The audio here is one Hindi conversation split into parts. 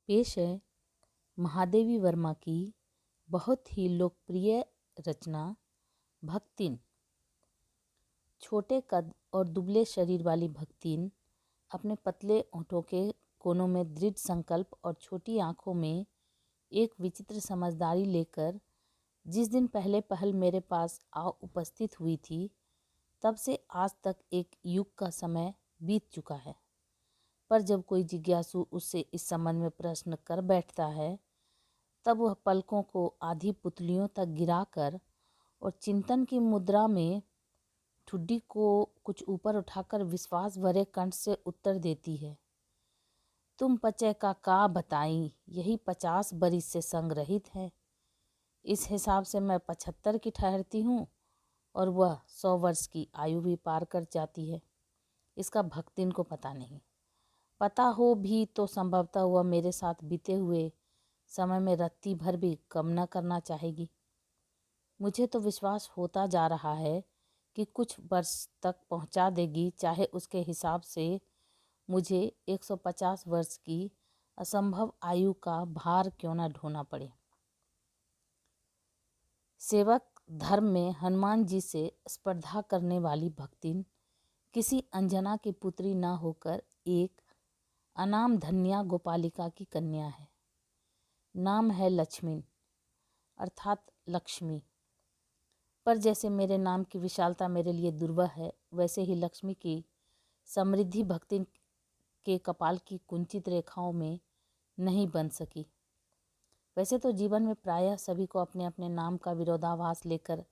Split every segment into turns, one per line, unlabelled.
पेश है महादेवी वर्मा की बहुत ही लोकप्रिय रचना भक्तिन। छोटे कद और दुबले शरीर वाली भक्तिन अपने पतले होठों के कोनों में दृढ़ संकल्प और छोटी आंखों में एक विचित्र समझदारी लेकर जिस दिन पहले पहल मेरे पास आ उपस्थित हुई थी, तब से आज तक एक युग का समय बीत चुका है। पर जब कोई जिज्ञासु उससे इस संबंध में प्रश्न कर बैठता है, तब वह पलकों को आधी पुतलियों तक गिराकर और चिंतन की मुद्रा में ठुड्डी को कुछ ऊपर उठाकर विश्वास भरे कंठ से उत्तर देती है, तुम पचे का बताई, यही 50 बरिस से संग्रहित है। इस हिसाब से मैं 75 की ठहरती हूँ और वह 100 वर्ष की आयु भी पार कर जाती है। इसका भक्तिन को पता नहीं। पता हो भी तो संभवतः वह मेरे साथ बीते हुए समय में रत्ती भर भी कम न करना चाहेगी। मुझे तो विश्वास होता जा रहा है कि कुछ वर्ष तक पहुंचा देगी, चाहे उसके हिसाब से मुझे 150 वर्ष की असंभव आयु का भार क्यों न ढोना पड़े। सेवक धर्म में हनुमान जी से स्पर्धा करने वाली भक्तिन किसी अंजना की पुत्री न होकर एक अनाम धन्या गोपालिका की कन्या है। नाम है लक्ष्मी अर्थात लक्ष्मी। पर जैसे मेरे नाम की विशालता मेरे लिए दुर्लभ है, वैसे ही लक्ष्मी की समृद्धि भक्ति के कपाल की कुंचित रेखाओं में नहीं बन सकी। वैसे तो जीवन में प्रायः सभी को अपने अपने नाम का विरोधाभास लेकर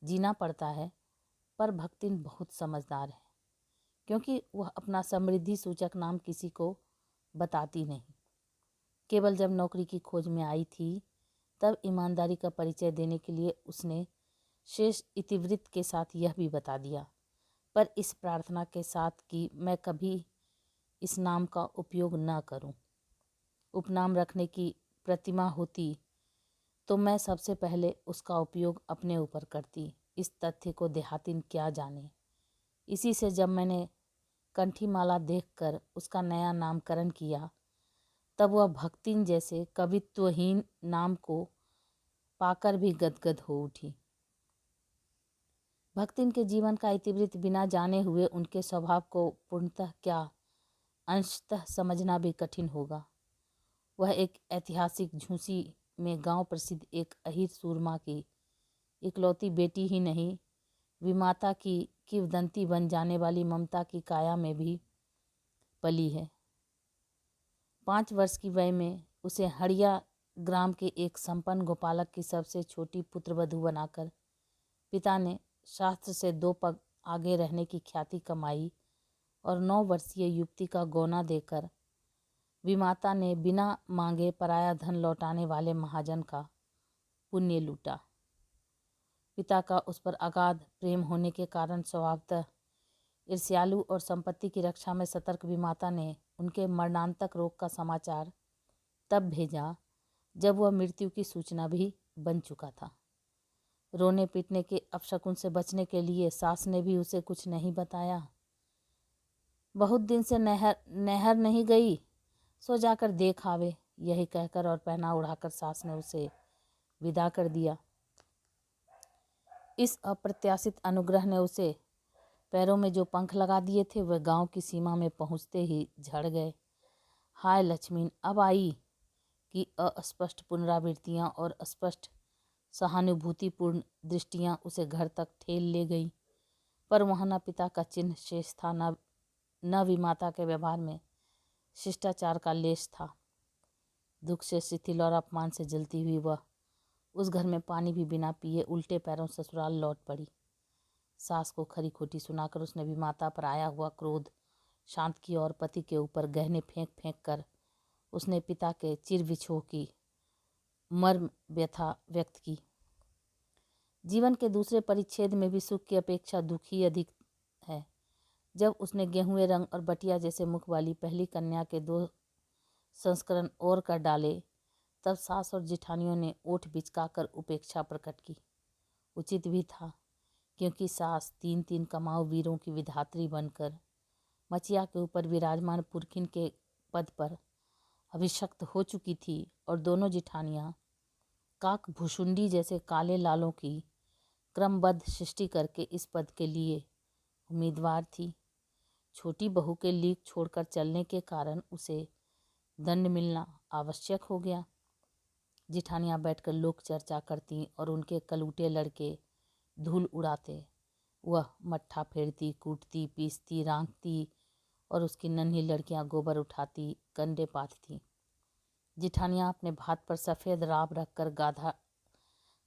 जीना पड़ता है, पर भक्तिन बहुत समझदार है, क्योंकि वह अपना समृद्धि सूचक नाम किसी को बताती नहीं। केवल जब नौकरी की खोज में आई थी, तब ईमानदारी का परिचय देने के लिए उसने शेष इतिवृत्त के साथ यह भी बता दिया, पर इस प्रार्थना के साथ कि मैं कभी इस नाम का उपयोग न करूं। उपनाम रखने की प्रतिमा होती तो मैं सबसे पहले उसका उपयोग अपने ऊपर करती। इस तथ्य को देहातिन क्या जाने। इसी से जब मैंने कंठीमाला देखकर उसका नया नामकरण किया, तब वह भक्तिन जैसे कवित्वहीन नाम को पाकर भी गदगद हो उठी। भक्तिन के जीवन का इतिवृत्त बिना जाने हुए उनके स्वभाव को पूर्णतः क्या अंशतः समझना भी कठिन होगा। वह एक ऐतिहासिक झूंसी में गांव प्रसिद्ध एक अहीर सूरमा की इकलौती बेटी ही नहीं, विमाता की किंवदंती बन जाने वाली ममता की काया में भी पली है। 5 वर्ष की वय में उसे हड़िया ग्राम के एक संपन्न गोपालक की सबसे छोटी पुत्रवधू बनाकर पिता ने शास्त्र से 2 पग आगे रहने की ख्याति कमाई और 9 वर्षीय युवती का गौना देकर विमाता ने बिना मांगे पराया धन लौटाने वाले महाजन का पुण्य लूटा। पिता का उस पर अगाध प्रेम होने के कारण स्वभावतः ईर्ष्यालु और संपत्ति की रक्षा में सतर्क विमाता ने उनके मरणांतक रोग का समाचार तब भेजा जब वह मृत्यु की सूचना भी बन चुका था। रोने पीटने के अपशकुन से बचने के लिए सास ने भी उसे कुछ नहीं बताया। बहुत दिन से नहर नहीं गई, सो जाकर देख आवे, यही कहकर और पहना उड़ाकर सास ने उसे विदा कर दिया। इस अप्रत्याशित अनुग्रह ने उसे पैरों में जो पंख लगा दिए थे, वह गांव की सीमा में पहुंचते ही झड़ गए। हाय लक्ष्मी अब आई कि अस्पष्ट पुनरावृत्तियां और अस्पष्ट सहानुभूतिपूर्ण दृष्टियां उसे घर तक ठेल ले गई, पर वहां न पिता का चिन्ह शेष था, न विमाता के व्यवहार में शिष्टाचार का लेश था। दुख से शिथिल और अपमान से जलती हुई वह उस घर में पानी भी बिना पिए उल्टे पैरों ससुराल लौट पड़ी। सास को खरी खोटी सुनाकर उसने विमाता पर आया हुआ क्रोध शांत किया और पति के ऊपर गहने फेंक फेंक कर उसने पिता के चिर विछोह की मर्म व्यथा व्यक्त की। जीवन के दूसरे परिच्छेद में भी सुख की अपेक्षा दुख ही अधिक है। जब उसने गेहुए रंग और बटिया जैसे मुख वाली पहली कन्या के 2 संस्करण और कर डाले, तब सास और जिठानियों ने ओठ बिचकाकर उपेक्षा प्रकट की। उचित भी था, क्योंकि सास 3-3 कमाऊ वीरों की विधात्री बनकर मचिया के ऊपर विराजमान पुरखिन के पद पर अभिशक्त हो चुकी थी और दोनों जिठानियां काक भुशुंडी जैसे काले लालों की क्रमबद्ध सृष्टि करके इस पद के लिए उम्मीदवार थी। छोटी बहू के लीक छोड़कर चलने के कारण उसे दंड मिलना आवश्यक हो गया। जिठानियां बैठकर लोक चर्चा करती और उनके कलूटे लड़के धूल उड़ाते। वह मट्ठा फेरती, कूटती, पीसती, रांगती और उसकी नन्ही लड़कियां गोबर उठाती, कंडे पाथती। जिठानियां अपने भात पर सफ़ेद राब रखकर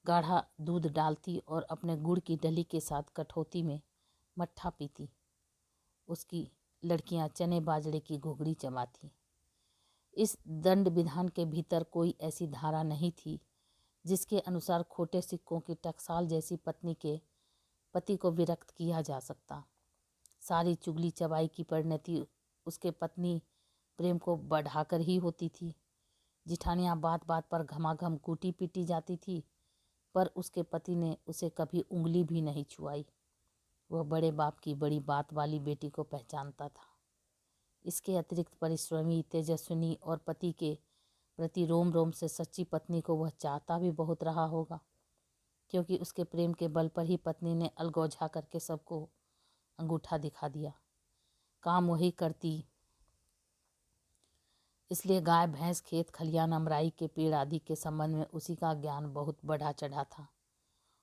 गाढ़ा दूध डालती और अपने गुड़ की डली के साथ कठौती में मट्ठा पीती। उसकी लड़कियां चने बाजरे की घुघड़ी चबाती। इस दंड विधान के भीतर कोई ऐसी धारा नहीं थी जिसके अनुसार खोटे सिक्कों की टकसाल जैसी पत्नी के पति को विरक्त किया जा सकता। सारी चुगली चबाई की परिणति उसके पत्नी प्रेम को बढ़ाकर ही होती थी। जिठानियां बात बात पर घमाघम कूटी पीटी जाती थी, पर उसके पति ने उसे कभी उंगली भी नहीं छुआई। वह बड़े बाप की बड़ी बात वाली बेटी को पहचानता था। इसके अतिरिक्त परिश्रमी, तेजस्विनी और पति के प्रति रोम रोम से सच्ची पत्नी को वह चाहता भी बहुत रहा होगा, क्योंकि उसके प्रेम के बल पर ही पत्नी ने अलगौझा करके सबको अंगूठा दिखा दिया। काम वही करती, इसलिए गाय भैंस, खेत खलियान, अमराई के पेड़ आदि के संबंध में उसी का ज्ञान बहुत बढ़ा चढ़ा था।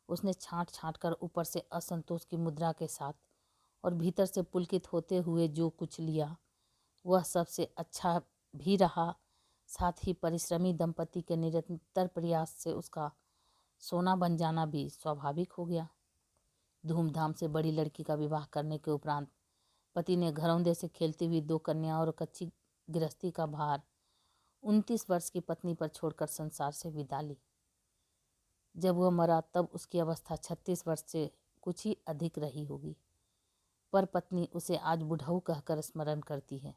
उसने छांट छांट कर ऊपर से असंतोष की मुद्रा के साथ और भीतर से पुलकित होते हुए जो कुछ लिया वह सबसे अच्छा भी रहा। साथ ही परिश्रमी दंपति के निरंतर प्रयास से उसका सोना बन जाना भी स्वाभाविक हो गया। धूमधाम से बड़ी लड़की का विवाह करने के उपरांत पति ने घरौंदे से खेलती हुई 2 कन्या और कच्ची गृहस्थी का भार 29 वर्ष की पत्नी पर छोड़कर संसार से विदा ली। जब वह मरा तब उसकी अवस्था 36 वर्ष से कुछ ही अधिक रही होगी, पर पत्नी उसे आज बुढ़ऊ कहकर स्मरण करती है।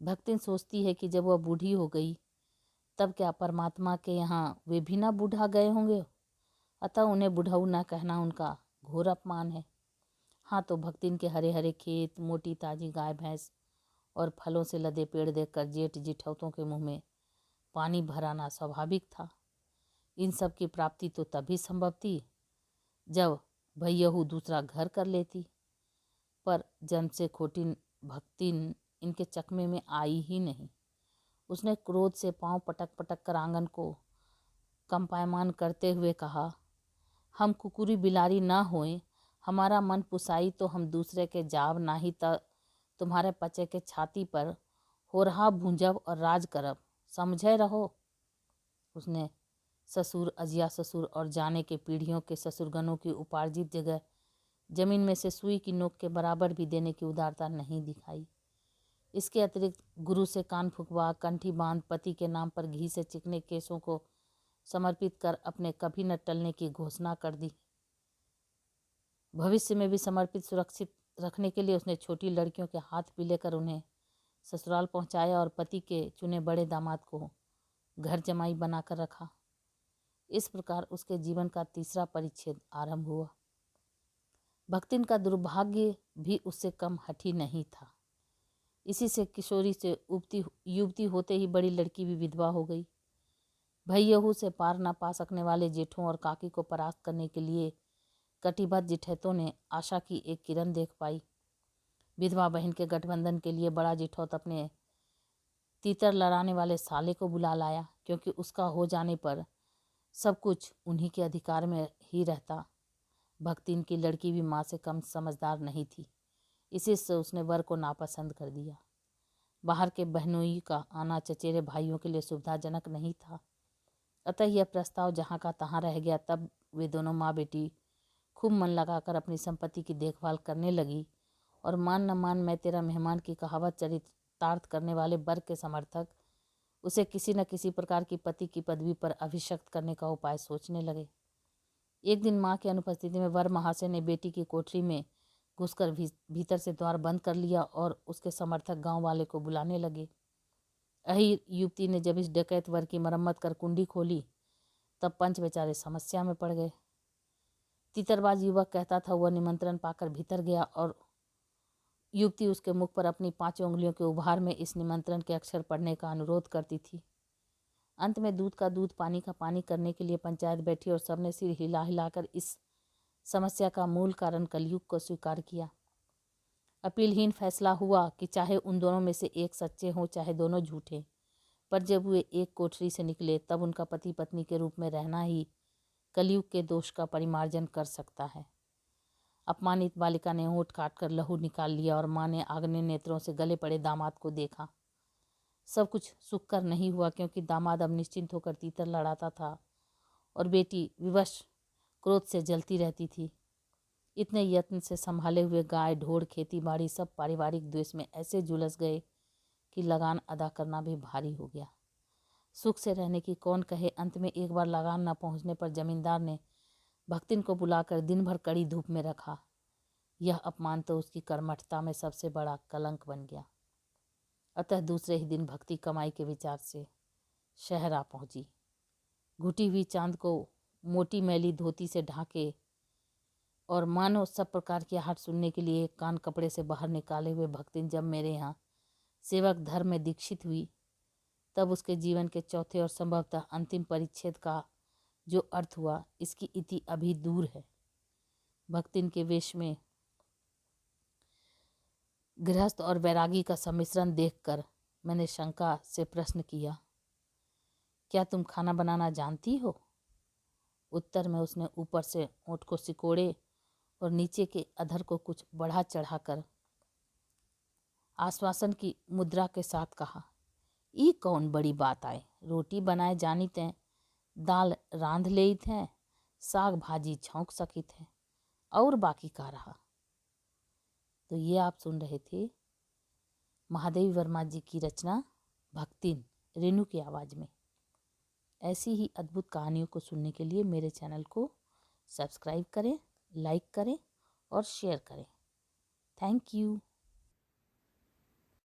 भक्तिन सोचती है कि जब वह बूढ़ी हो गई तब क्या परमात्मा के यहाँ वे भी ना बूढ़ा गए होंगे, अतः उन्हें बुढ़ऊ न कहना उनका घोर अपमान है। हाँ, तो भक्तिन के हरे हरे खेत, मोटी ताजी गाय भैंस और फलों से लदे पेड़ देखकर जेठ जिठौतों के मुंह में पानी भराना स्वाभाविक था। इन सब की प्राप्ति तो तभी संभव थी जब भैयहू दूसरा घर कर लेती, पर जन्म से खोटी भक्तिन इनके चकमे में आई ही नहीं। उसने क्रोध से पांव पटक पटक कर आंगन को कंपायमान करते हुए कहा, हम कुकुरी बिलारी ना होएं, हमारा मन पुसाई तो हम दूसरे के जाव नाही त तुम्हारे पचे के छाती पर हो रहा भूंजब और राज करब, समझे रहो। उसने ससुर, अजिया ससुर और जाने के पीढ़ियों के ससुरगणों की उपार्जित जगह जमीन में से सुई की नोक के बराबर भी देने की उदारता नहीं दिखाई। इसके अतिरिक्त गुरु से कान फुकवा, कंठी बांध, पति के नाम पर घी से चिकने केसों को समर्पित कर अपने कभी न टलने की घोषणा कर दी। भविष्य में भी समर्पित सुरक्षित रखने के लिए उसने छोटी लड़कियों के हाथ पीले कर उन्हें ससुराल पहुंचाया और पति के चुने बड़े दामाद को घर जमाई बनाकर रखा। इस प्रकार उसके जीवन का तीसरा परिच्छेद आरंभ हुआ। भक्तिन का दुर्भाग्य भी उससे कम हठी नहीं था। इसी से किशोरी से उबती युवती होते ही बड़ी लड़की भी विधवा हो गई। भैयहू से पार न पा सकने वाले जेठों और काकी को परास्त करने के लिए कटिबद्ध जिठौतों ने आशा की एक किरण देख पाई। विधवा बहन के गठबंधन के लिए बड़ा जिठौत अपने तीतर लड़ाने वाले साले को बुला लाया, क्योंकि उसका हो जाने पर सब कुछ उन्हीं के अधिकार में ही रहता। भक्तिन की लड़की भी माँ से कम समझदार नहीं थी, इसी से उसने वर को नापसंद कर दिया। बाहर के बहनोई का आना चचेरे भाइयों के लिए सुविधाजनक नहीं था, अतः यह प्रस्ताव जहाँ का तहाँ रह गया। तब वे दोनों माँ बेटी खूब मन लगाकर अपनी संपत्ति की देखभाल करने लगी और मान न मान मैं तेरा मेहमान की कहावत चरितार्थ करने वाले वर्ग के समर्थक उसे किसी न किसी प्रकार की पति की पदवी पर अभिषिक्त करने का उपाय सोचने लगे। एक दिन माँ की अनुपस्थिति में वर महाशय ने बेटी की कोठरी में घुसकर भीतर से द्वार बंद कर लिया और उसके समर्थक गांव वाले को बुलाने लगे। अही युवती ने जब इस डकैत वर की मरम्मत कर कुंडी खोली तब पंच बेचारे समस्या में पड़ गए। तीतरबाज युवक कहता था वह निमंत्रण पाकर भीतर गया और युवती उसके मुख पर अपनी 5 उंगलियों के उभार में इस निमंत्रण के अक्षर पढ़ने का अनुरोध करती थी। अंत में दूध का दूध, पानी का पानी करने के लिए पंचायत बैठी और सबने सिर हिला हिलाकर इस समस्या का मूल कारण कलयुग को स्वीकार किया। अपीलहीन फैसला हुआ कि चाहे उन दोनों में से एक सच्चे हों, चाहे दोनों झूठे, पर जब वे एक कोठरी से निकले तब उनका पति पत्नी के रूप में रहना ही कलयुग के दोष का परिमार्जन कर सकता है। अपमानित बालिका ने होंठ काटकर लहू निकाल लिया और माँ ने आग्ने नेत्रों से गले पड़े दामाद को देखा। सब कुछ सुखकर नहीं हुआ, क्योंकि दामाद अब निश्चिंत होकर तीतर लड़ाता था और बेटी विवश क्रोध से जलती रहती थी। इतने यत्न से संभाले हुए गाय, ढोर, खेती बाड़ी सब पारिवारिक द्वेष में ऐसे झुलस गए कि लगान अदा करना भी भारी हो गया। सुख से रहने की कौन कहे। अंत में एक बार लगान न पहुंचने पर जमींदार ने भक्तिन को बुलाकर दिन भर कड़ी धूप में रखा। यह अपमान तो उसकी कर्मठता में सबसे बड़ा कलंक बन गया। अतः दूसरे ही दिन भक्ति कमाई के विचार से शहर आ पहुंची। घुटी हुई चांद को मोटी मैली धोती से ढाके और मानो सब प्रकार की आहट सुनने के लिए एक कान कपड़े से बाहर निकाले हुए भक्तिन जब मेरे यहाँ सेवक धर्म में दीक्षित हुई, तब उसके जीवन के चौथे और संभवतः अंतिम परिच्छेद का जो अर्थ हुआ, इसकी इति अभी दूर है। भक्तिन के वेश में गृहस्थ और वैरागी का सम्मिश्रण देखकर मैंने शंका से प्रश्न किया, क्या तुम खाना बनाना जानती हो? उत्तर में उसने ऊपर से होंठ को सिकोड़े और नीचे के अधर को कुछ बढ़ा चढ़ाकर आश्वासन की मुद्रा के साथ कहा, ई कौन बड़ी बात आए। रोटी बनाए जानित हैं, दाल रांध लेत हैं, साग भाजी छौंक सकित हैं, और बाकी का रहा। तो ये आप सुन रहे थे महादेवी वर्मा जी की रचना भक्तिन, रेणु की आवाज़ में। ऐसी ही अद्भुत कहानियों को सुनने के लिए मेरे चैनल को सब्सक्राइब करें, लाइक करें और शेयर करें। Thank you.